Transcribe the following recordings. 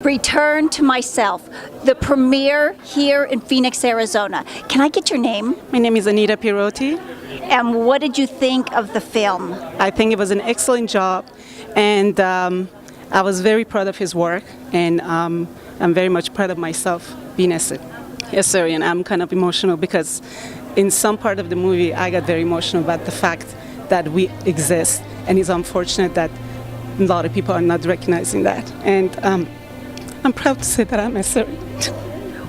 Return to Myself, the premiere here in Phoenix, Arizona. Can I get your name? My name is Anita Pirotti. And what did you think of the film? I think it was an excellent job, and I was very proud of his work, and I'm very much proud of myself being Assyrian. I'm kind of emotional because in some part of the movie I got very emotional about the fact that we exist, and it's unfortunate that a lot of people are not recognizing that. And I'm proud to say that I'm Assyrian.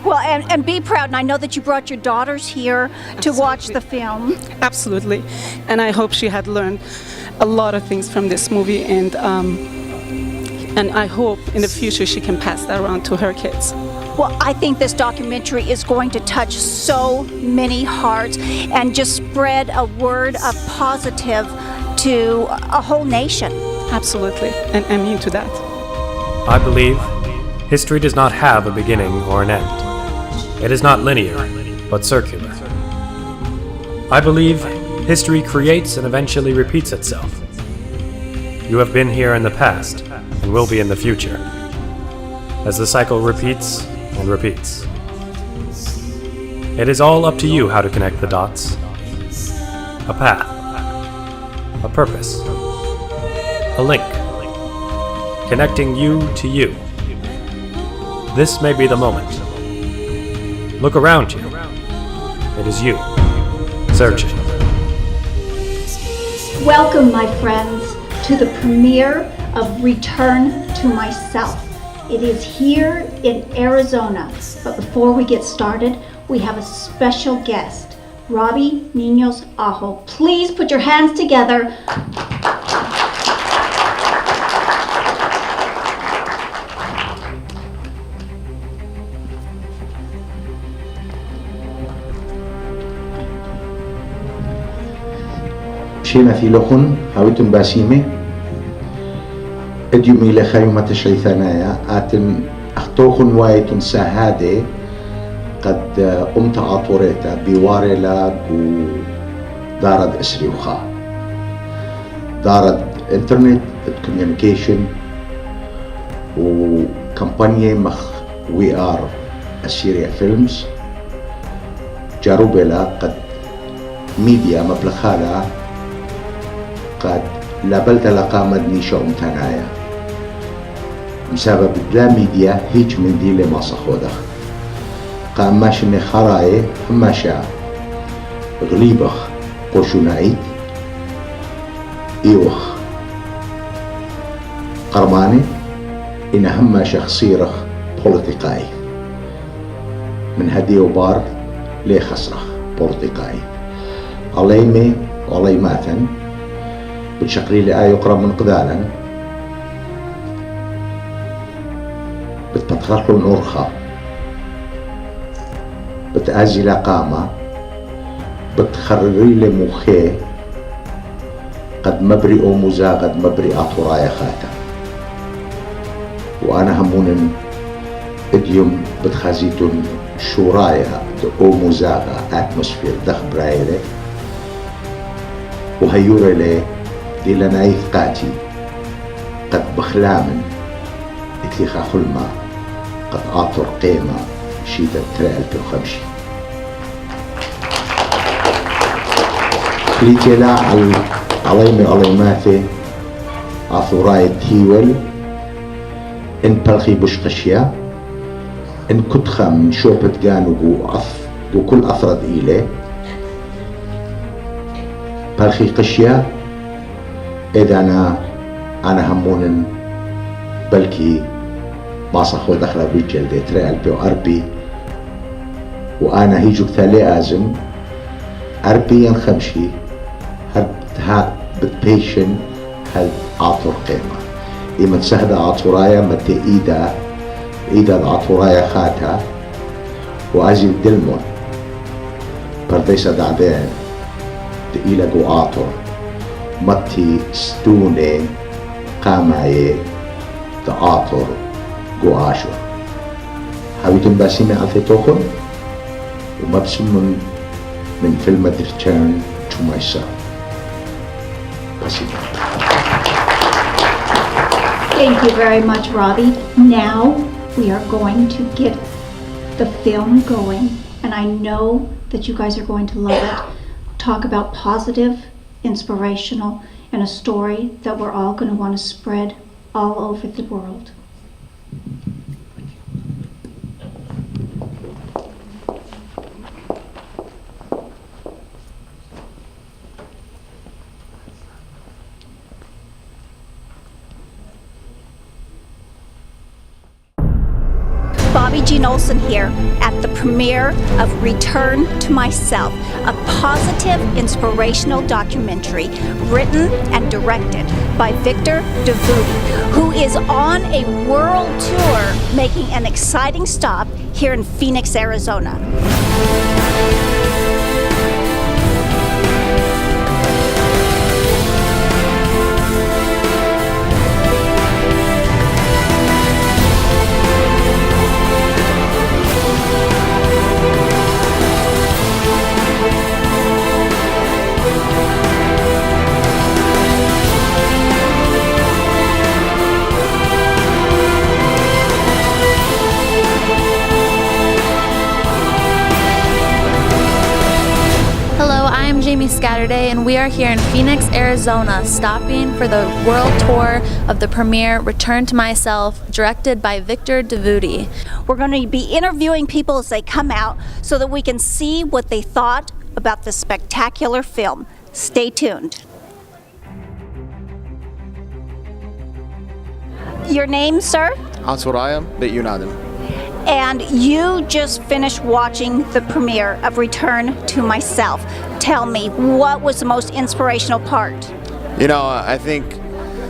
Well, and be proud. And I know that you brought your daughters here to watch the film. Absolutely. And I hope she had learned a lot of things from this movie, and I hope in the future she can pass that around to her kids. Well, I think this documentary is going to touch so many hearts and just spread a word of positive to a whole nation. Absolutely. And I'm into that. I believe history does not have a beginning or an end. It is not linear, but circular. I believe history creates and eventually repeats itself. You have been here in the past and will be in the future, as the cycle repeats and repeats. It is all up to you how to connect the dots. A path, a purpose, a link, connecting you to you. This may be the moment. Look around you. It is you, searching. Welcome, my friends, to the premiere of Return to Myself. It is here in Arizona. But before we get started, we have a special guest, Robbie Niños Ajo. Please put your hands together. شينا في لخن هاويتن باسيمة اديومي لخيمة تشعي ثنايا آتن اختوخن وايتن ساهادة قد قمت عطوريتا بوارلا دارد اسري وخا دارد انترنت كوميونيكيشن وكمبانيا مخ وي ار اسيريا فيلمز جاروبلا قد ميديا مبلخالا قد لابلت لقامد نيشا امتنايا بسبب بلا ميديا هيج من دي لما صخودخ قام ماشي خراي هماشا غليبخ قوشونايت ايوخ قرماني إن هماشا خصيرخ بوليتيقاي من هدي وبار لي خسرخ بوليتيقاي عليمي عليماتن بتشقلي لي آية يقرأ من قدالا بتبتغرق الأرخى بتأزي لقامة بتخرري لي مخي قد مبري أو مزاغد مبري أطورايا خاتا وأنا همون اديوم بتخازيتون شورايا أو مزاغة اتموسفير دخ برايلي وهيوري لي دي لنايف قاتي قد بخلامن اتليخا خلما قد آطر قيمة شيدة 3,005 خليتي لا عليماتي عثوراي تيول إن بلخي بشقشيا إن كتخا من شوبة جانو كل أفرد إليه بلخي قشيا إذا أنا همون بلكي ما صخو دخل بيجل دي تري ألبي وأربي وأنا هيجو ثالي آزم أربي ينخمشي هربتها بتبيشن هل عطور قيمة إما تسهد عطورايا متى إيدا العطورايا خاتها وأزي الدلمون برديسة دعبين تقيلة جو عطور متي ستوني قاماي تآطر جو عاشور هاويتن باسيمي عفيتوخن ومبسوم من فيلم Return to Myself. باسيمي. Thank you very much, Robbie. Now, We are going to get the film going, and I know that you guys are going to love it. Talk about positive, inspirational, and a story that we're all going to want to spread all over the world. Bobby Jean Olson here at the premiere of Return to Myself, a positive, inspirational documentary written and directed by Victor Davoody, who is on a world tour making an exciting stop here in Phoenix, Arizona. Scatterday, and we are here in Phoenix, Arizona, stopping for the world tour of the premiere Return to Myself, directed by Victor Davoody. We're going to be interviewing people as they come out so that we can see what they thought about this spectacular film. Stay tuned. Your name, sir? Soraya Yunadim. And you just finished watching the premiere of Return to Myself. Tell me, what was the most inspirational part? You know, I think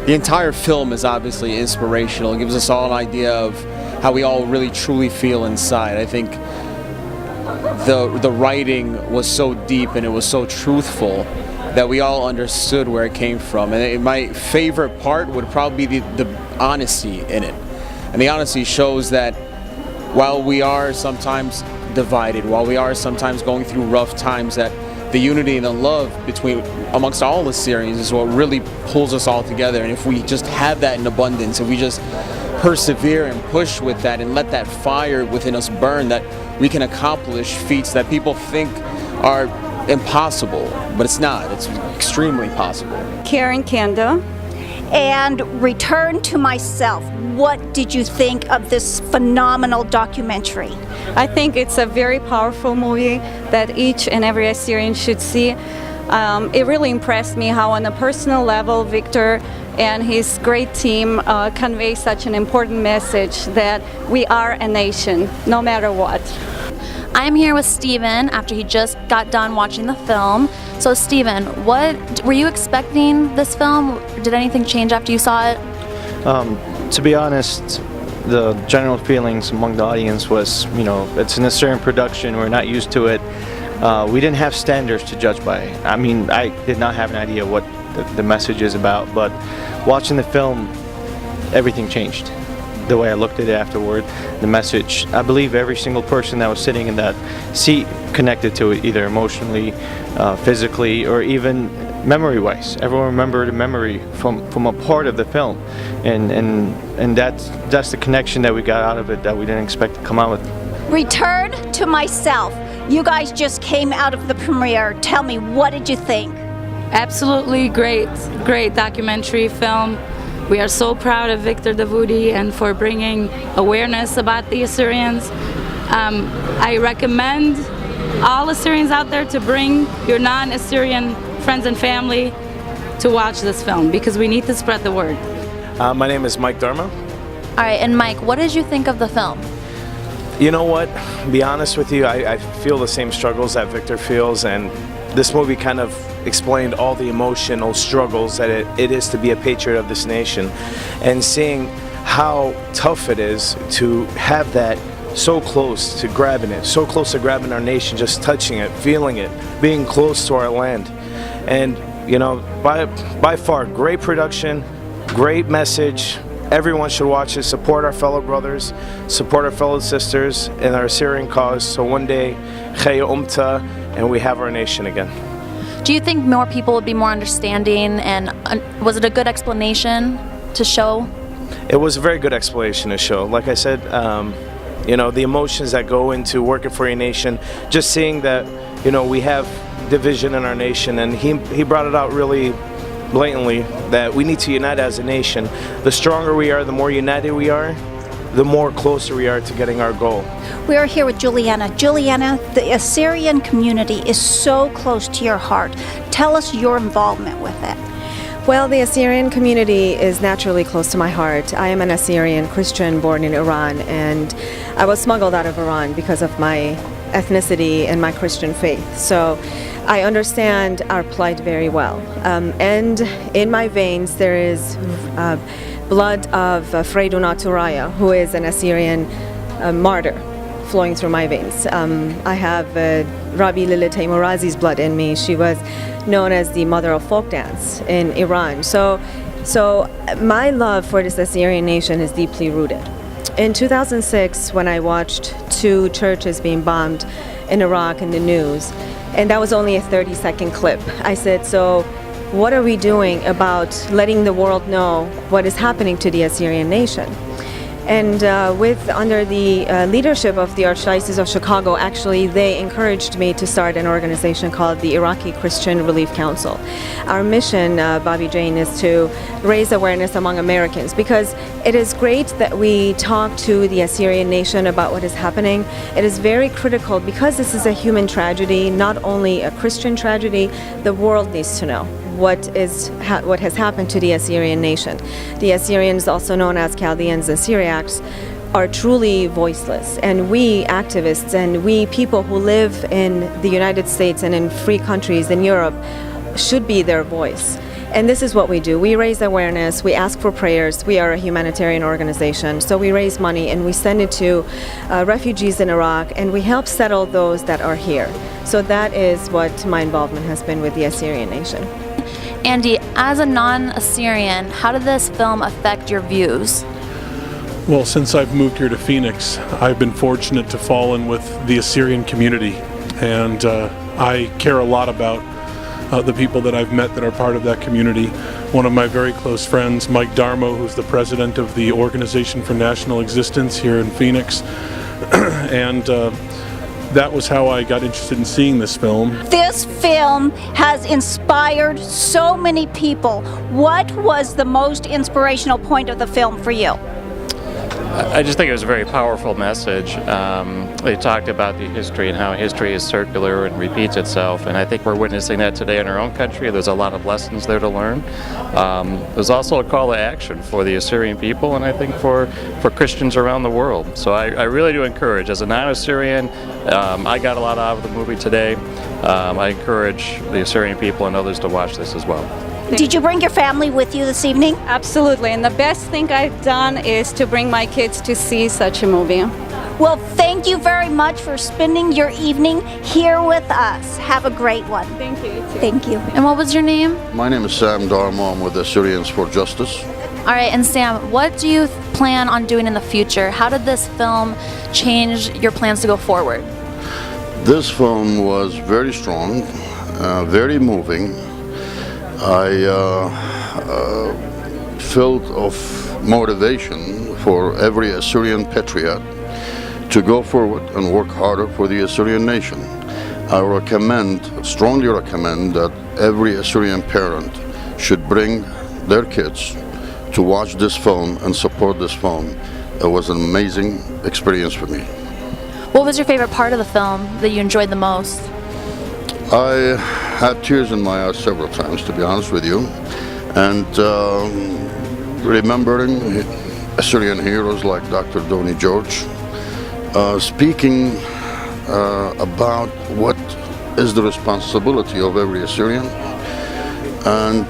the entire film is obviously inspirational. It gives us all an idea of how we all really truly feel inside. I think the writing was so deep and it was so truthful that we all understood where it came from. And my favorite part would probably be the honesty in it. And the honesty shows that while we are sometimes divided, while we are sometimes going through rough times, that the unity and the love amongst all Assyrians is what really pulls us all together. And if we just have that in abundance, if we just persevere and push with that and let that fire within us burn, that we can accomplish feats that people think are impossible, but it's not. It's extremely possible. Karen Kanda. And Return to Myself. What did you think of this phenomenal documentary? I think it's a very powerful movie that each and every Assyrian should see. It really impressed me how on a personal level Victor and his great team convey such an important message that we are a nation, no matter what. I'm here with Steven after he just got done watching the film. So Steven, what were you expecting this film? Did anything change after you saw it? To be honest, the general feelings among the audience was, you know, it's an Assyrian production, we're not used to it. We didn't have standards to judge by. I mean, I did not have an idea what the message is about, but watching the film, everything changed. The way I looked at it afterward, the message, I believe every single person that was sitting in that seat connected to it, either emotionally, physically, or even memory-wise. Everyone remembered a memory from a part of the film, and that's the connection that we got out of it that we didn't expect to come out with. Return to Myself. You guys just came out of the premiere. Tell me, what did you think? Absolutely great documentary film. We are so proud of Victor Davoody and for bringing awareness about the Assyrians. I recommend all Assyrians out there to bring your non-Assyrian friends and family to watch this film because we need to spread the word. My name is Mike Dharma. All right, and Mike, what did you think of the film? You know what? To be honest with you, I feel the same struggles that Victor feels, and this movie kind of explained all the emotional struggles that it is to be a patriot of this nation, and seeing how tough it is to have that so close to grabbing it, so close to grabbing our nation, just touching it, feeling it, being close to our land. And you know, by far, great production, great message. Everyone should watch it, support our fellow brothers, support our fellow sisters in our Assyrian cause, so one day, Chaya Umta, and we have our nation again. Do you think more people would be more understanding, and was it a good explanation to show? it was a very good exploration to show. Like I said, you know, the emotions that go into working for your nation, just seeing that, you know, we have division in our nation, and he brought it out really blatantly that we need to unite as a nation. The stronger we are, the more united we are, the more closer we are to getting our goal. We are here with Juliana. Juliana, the Assyrian community is so close to your heart. Tell us your involvement with it. Well, the Assyrian community is naturally close to my heart. I am an Assyrian Christian born in Iran, and I was smuggled out of Iran because of my ethnicity and my Christian faith. So I understand our plight very well. And in my veins there is blood of Freyduna Turaya, who is an Assyrian martyr, flowing through my veins. I have Rabbi Lilith Murazi's blood in me. She was known as the mother of folk dance in Iran. So my love for this Assyrian nation is deeply rooted. In 2006, when I watched 2 churches being bombed in Iraq in the news, and that was only a 30-second clip, I said, so what are we doing about letting the world know what is happening to the Assyrian nation? And under the leadership of the Archdiocese of Chicago, actually, they encouraged me to start an organization called the Iraqi Christian Relief Council. Our mission, Bobby Jane, is to raise awareness among Americans, because it is great that we talk to the Assyrian nation about what is happening. It is very critical, because this is a human tragedy, not only a Christian tragedy. The world needs to know what has happened to the Assyrian nation. The Assyrians, also known as Chaldeans and Syriacs, are truly voiceless, and we activists and we people who live in the United States and in free countries in Europe should be their voice. And this is what we do. We raise awareness, we ask for prayers. We are a humanitarian organization, so we raise money and we send it to refugees in Iraq, and we help settle those that are here. So that is what my involvement has been with the Assyrian nation. Andy, as a non-Assyrian, how did this film affect your views? Well, since I've moved here to Phoenix, I've been fortunate to fall in with the Assyrian community, and I care a lot about the people that I've met that are part of that community. One of my very close friends, Mike Darmo, who's the president of the Organization for National Existence here in Phoenix, and that was how I got interested in seeing this film. This film has inspired so many people. What was the most inspirational point of the film for you? I just think it was a very powerful message. They talked about the history and how history is circular and repeats itself, and I think we're witnessing that today in our own country. There's a lot of lessons there to learn. There's also a call to action for the Assyrian people, and I think for Christians around the world. So I really do encourage, as a non-Assyrian, I got a lot out of the movie today. I encourage the Assyrian people and others to watch this as well. Did you bring your family with you this evening? Absolutely, and the best thing I've done is to bring my kids to see such a movie. Well, thank you very much for spending your evening here with us. Have a great one. Thank you. Thank you. And what was your name? My name is Sam Darmo. I'm with the Assyrians for Justice. All right, and Sam, what do you plan on doing in the future? How did this film change your plans to go forward? This film was very strong, very moving. I filled of motivation for every Assyrian patriot to go forward and work harder for the Assyrian nation. I strongly recommend that every Assyrian parent should bring their kids to watch this film and support this film. It was an amazing experience for me. What was your favorite part of the film that you enjoyed the most? I had tears in my eyes several times, to be honest with you, and remembering Assyrian heroes like Dr. Davoody George, speaking about what is the responsibility of every Assyrian, and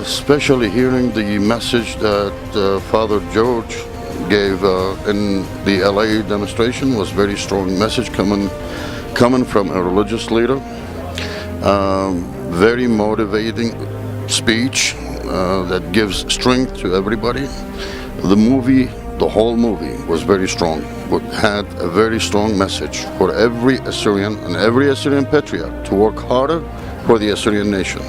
especially hearing the message that Father George gave in the LA demonstration was very strong message coming from a religious leader. Very motivating speech that gives strength to everybody. The whole movie was very strong. It had a very strong message for every Assyrian and every Assyrian patriot to work harder for the Assyrian nation.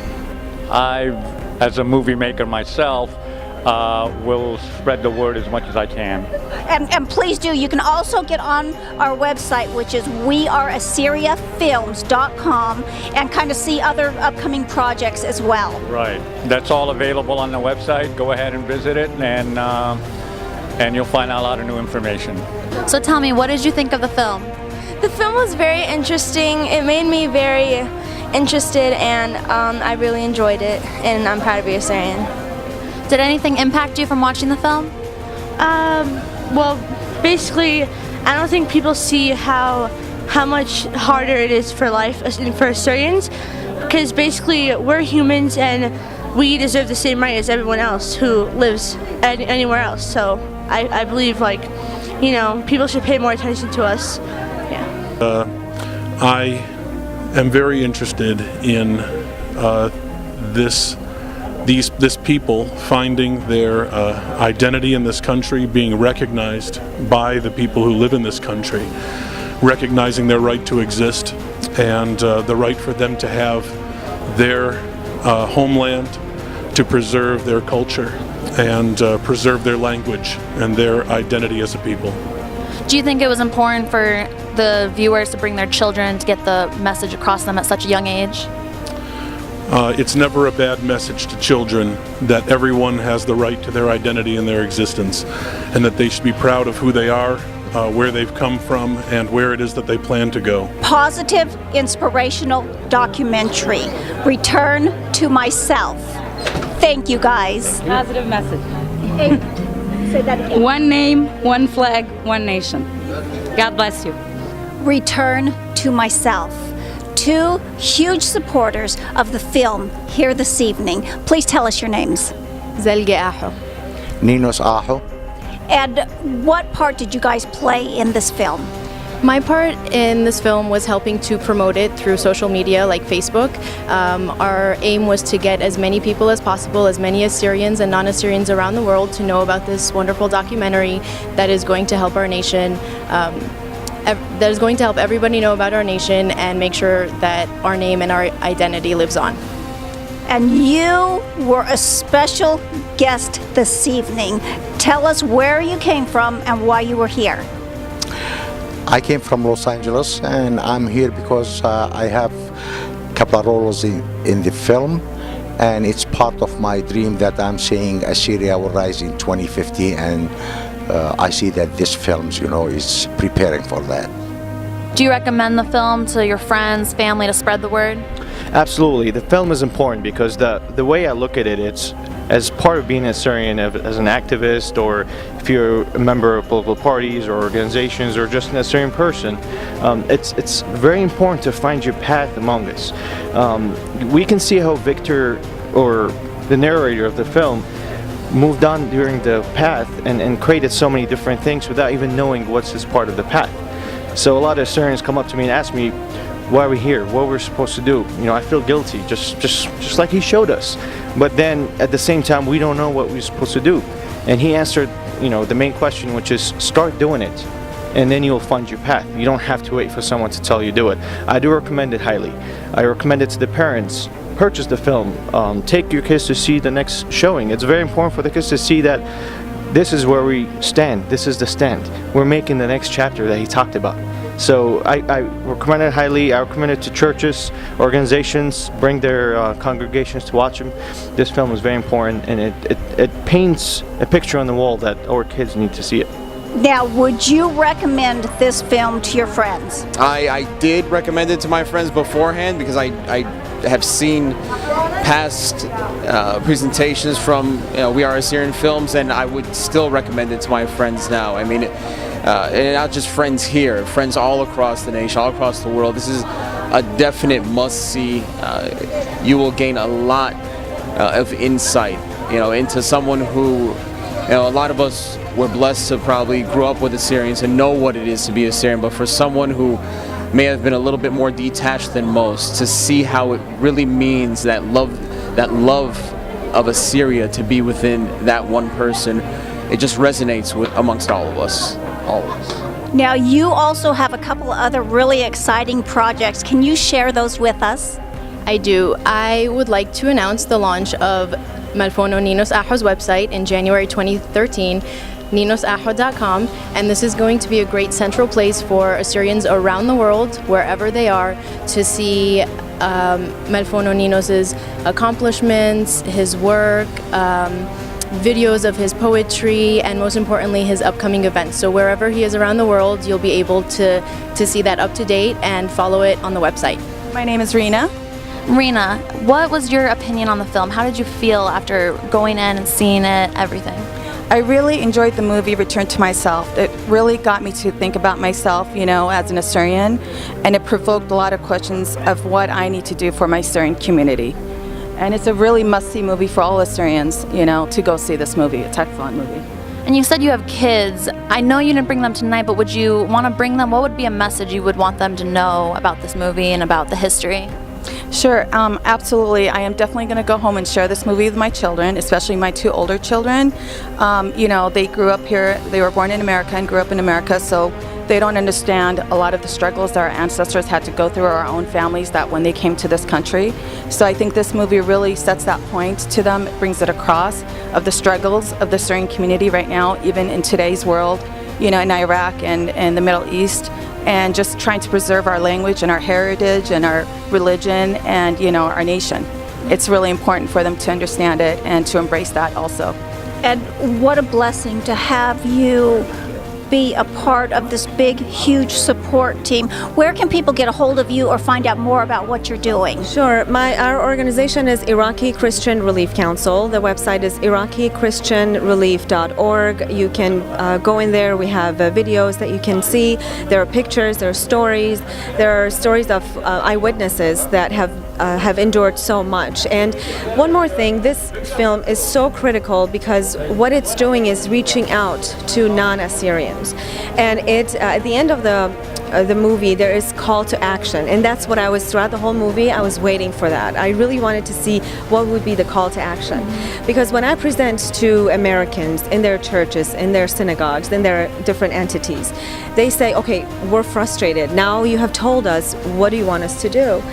As a movie maker myself, will spread the word as much as I can. And please do. You can also get on our website, which is weareassyriafilms.com, and kind of see other upcoming projects as well. Right. That's all available on the website. Go ahead and visit it, and you'll find out a lot of new information. So tell me, what did you think of the film? The film was very interesting. It made me very interested, and I really enjoyed it, and I'm proud to be Assyrian. Did anything impact you from watching the film? Well, basically, I don't think people see how much harder it is for life for Assyrians, because basically we're humans and we deserve the same right as everyone else who lives anywhere else. So I believe, people should pay more attention to us. Yeah. I am very interested in this people finding their identity in this country, being recognized by the people who live in this country, recognizing their right to exist, and the right for them to have their homeland, to preserve their culture, and preserve their language and their identity as a people. Do you think it was important for the viewers to bring their children to get the message across to them at such a young age? It's never a bad message to children that everyone has the right to their identity and their existence, and that they should be proud of who they are, where they've come from, and where it is that they plan to go. Positive, inspirational documentary. Return to myself. Thank you, guys. Positive message. Hey, say that again. One name, one flag, one nation. God bless you. Return to myself. Two huge supporters of the film here this evening. Please tell us your names. Zelge Aho. Ninos Aho. And what part did you guys play in this film? My part in this film was helping to promote it through social media like Facebook. Our aim was to get as many people as possible, as many Assyrians and non-Assyrians around the world, to know about this wonderful documentary that is going to help our nation, that is going to help everybody know about our nation and make sure that our name and our identity lives on. And you were a special guest this evening. Tell us where you came from and why you were here. I came from Los Angeles, and I'm here because I have a couple of roles in the film, and it's part of my dream that I'm seeing Assyria will rise in 2050, and I see that this film, is preparing for that. Do you recommend the film to your friends, family, to spread the word? Absolutely. The film is important because the way I look at it, it's as part of being a Assyrian, as an activist, or if you're a member of political parties or organizations, or just an Assyrian person, it's very important to find your path among us. We can see how Victor, or the narrator of the film, moved on during the path and created so many different things without even knowing what's his part of the path. So a lot of Assyrians come up to me and ask me, why are we here? What we're supposed to do? I feel guilty, just like he showed us. But then at the same time, we don't know what we're supposed to do. And he answered, the main question, which is start doing it, and then you'll find your path. You don't have to wait for someone to tell you do it. I do recommend it highly. I recommend it to the parents. Purchase the film. Take your kids to see the next showing. It's very important for the kids to see that this is where we stand. This is the stand. We're making the next chapter that he talked about. So I recommend it highly. I recommend it to churches, organizations, bring their congregations to watch them. This film is very important, and it paints a picture on the wall that our kids need to see it. Now, would you recommend this film to your friends? I did recommend it to my friends beforehand because I have seen past presentations from We Are Assyrian Films, and I would still recommend it to my friends now. I mean, and not just friends here, friends all across the nation, all across the world. This is a definite must-see. You will gain a lot of insight, into someone who, a lot of us were blessed to probably grow up with Assyrians and know what it is to be Assyrian, but for someone who may have been a little bit more detached than most, to see how it really means that love of Assyria to be within that one person, it just resonates amongst all of us. Now, you also have a couple of other really exciting projects. Can you share those with us? I do. I would like to announce the launch of Malfono Ninos Aho's website in January 2013, ninosaho.com, and this is going to be a great central place for Assyrians around the world, wherever they are, to see Malfono Ninos's accomplishments, his work, videos of his poetry, and most importantly his upcoming events. So wherever he is around the world, you'll be able to see that up to date and follow it on the website. My name is Rena. Rena, what was your opinion on the film? How did you feel after going in and seeing it, everything? I really enjoyed the movie Return to Myself. It really got me to think about myself, as an Assyrian, and it provoked a lot of questions of what I need to do for my Assyrian community. And it's a really must-see movie for all Assyrians, to go see this movie. It's a fun movie. And you said you have kids. I know you didn't bring them tonight, but would you want to bring them? What would be a message you would want them to know about this movie and about the history? Sure, absolutely. I am definitely going to go home and share this movie with my children, especially my two older children. They grew up here. They were born in America and grew up in America, so they don't understand a lot of the struggles that our ancestors had to go through, our own families, that when they came to this country. So I think this movie really sets that point to them. It brings it across of the struggles of the Syrian community right now, even in today's world, in Iraq and the Middle East, and just trying to preserve our language and our heritage and our religion and, our nation. It's really important for them to understand it and to embrace that also. And what a blessing to have you be a part of this big, huge support team. Where can people get a hold of you or find out more about what you're doing? Sure. Our organization is Iraqi Christian Relief Council. The website is iraqi-christianrelief.org. You can go in there. We have videos that you can see. There are pictures, there are stories. There are stories of eyewitnesses that have endured so much. And one more thing, this film is so critical because what it's doing is reaching out to non-Assyrians. And at the end of the movie, there is call to action, and that's what I was throughout the whole movie. I was waiting for that. I really wanted to see what would be the call to action, because when I present to Americans in their churches, in their synagogues, in their different entities, they say, "Okay, we're frustrated. Now you have told us. What do you want us to do?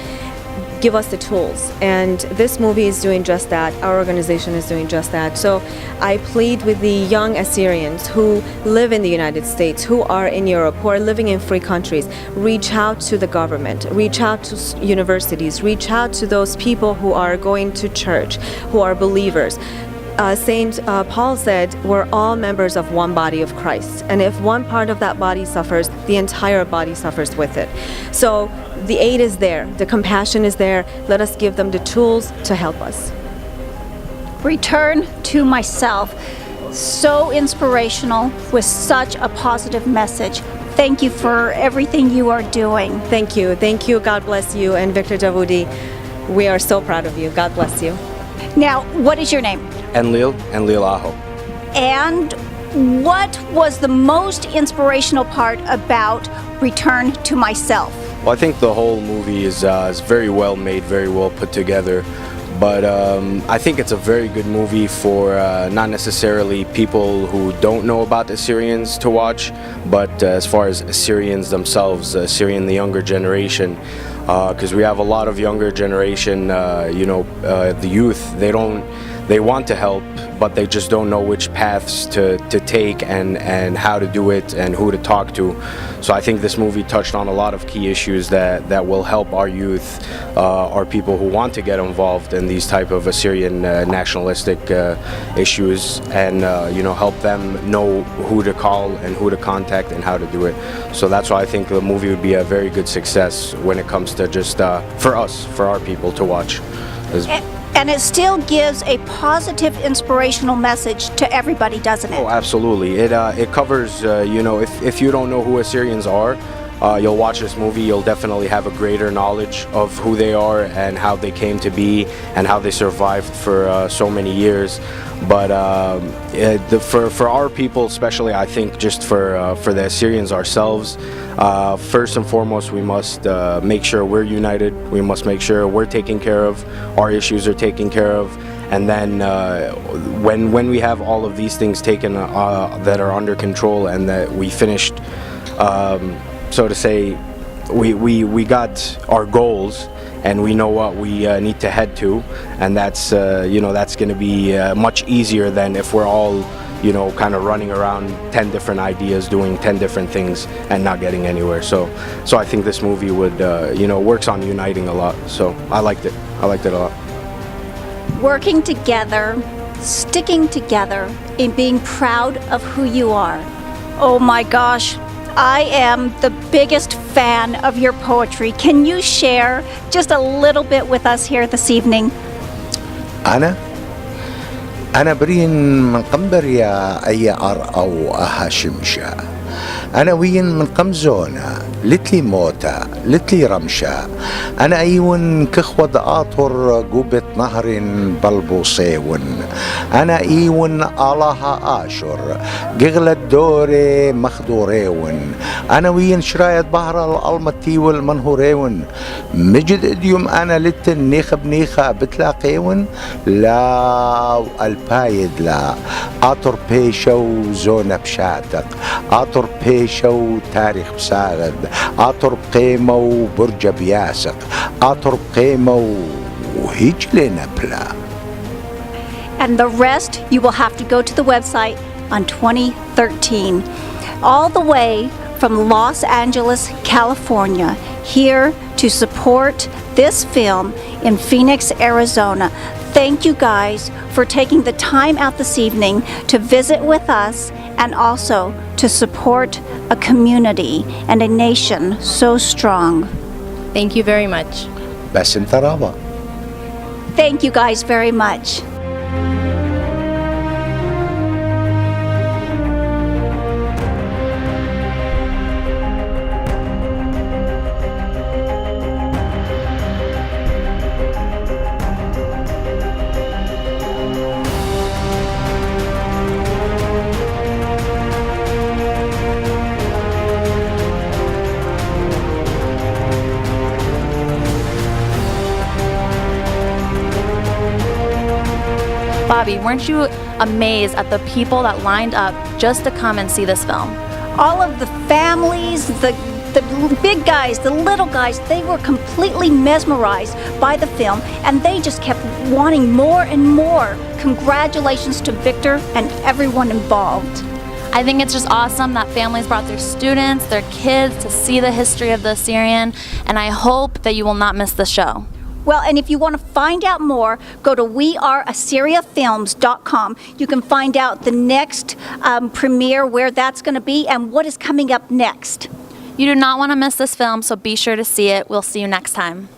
Give us the tools." And this movie is doing just that. Our organization is doing just that. So I plead with the young Assyrians who live in the United States, who are in Europe, who are living in free countries, reach out to the government, reach out to universities, reach out to those people who are going to church, who are believers. Saint Paul said, we're all members of one body of Christ. And if one part of that body suffers, the entire body suffers with it. So the aid is there, the compassion is there. Let us give them the tools to help us. Return to Myself. So inspirational with such a positive message. Thank you for everything you are doing. Thank you. Thank you. God bless you. And Victor Davoody, we are so proud of you. God bless you. Now, what is your name? Enlil Aho. And what was the most inspirational part about Return to Myself? Well, I think the whole movie is very well made, very well put together. But I think it's a very good movie for not necessarily people who don't know about the Assyrians to watch, but as far as Assyrians themselves, Assyrian, the younger generation, because we have a lot of younger generation, the youth, they want to help, but they just don't know which paths to take and how to do it and who to talk to. So I think this movie touched on a lot of key issues that will help our youth, our people who want to get involved in these type of Assyrian nationalistic issues, and help them know who to call and who to contact and how to do it. So that's why I think the movie would be a very good success when it comes to just for us, for our people to watch. And it still gives a positive, inspirational message to everybody, doesn't it? Oh, absolutely. It covers, if you don't know who Assyrians are, you'll watch this movie, you'll definitely have a greater knowledge of who they are and how they came to be and how they survived for so many years. But for our people, especially, I think just for the Assyrians ourselves, first and foremost, we must make sure we're united. We must make sure we're taken care of, our issues are taken care of, and then when we have all of these things taken that are under control and that we finished, so to say, we got our goals and we know what we need to head to, and that's that's going to be much easier than if we're all kind of running around 10 different ideas, doing 10 different things and not getting anywhere. So I think this movie would works on uniting a lot. So I liked it a lot. Working together, sticking together, and being proud of who you are. Oh my gosh, I am the biggest fan of your poetry. Can you share just a little bit with us here this evening? أنا برين من قنبر يا أي أرأو أهاشمشا أنا وين من قمزونة لتلي موتا لتلي رمشا أنا أيون كخود آطر قوبة نهر بلبوصيون أنا أيون الله آشر قغلة دوري مخدوريون أنا وين شراية بحر الألمتي والمنهوريون مجد إديوم أنا لتن نيخ بنيخة بتلاقيون لا البايد لا آطر بيشو زونة بشاتق آطر بيشو تاريخ بساغد آطر بقيمة وبرج بياسق آطر بقيمة وهجل نبلا. And the rest, you will have to go to the website on 2013. All the way from Los Angeles, California, here to support this film in Phoenix, Arizona. Thank you guys for taking the time out this evening to visit with us and also to support a community and a nation so strong. Thank you very much. باسم ترابة. Thank you guys very much. Bobby, weren't you amazed at the people that lined up just to come and see this film? All of the families, the big guys, the little guys, they were completely mesmerized by the film and they just kept wanting more and more. Congratulations to Victor and everyone involved. I think it's just awesome that families brought their students, their kids to see the history of the Assyrian, and I hope that you will not miss the show. Well, and if you want to find out more, go to weareassyriafilms.com. You can find out the next premiere, where that's going to be, and what is coming up next. You do not want to miss this film, so be sure to see it. We'll see you next time.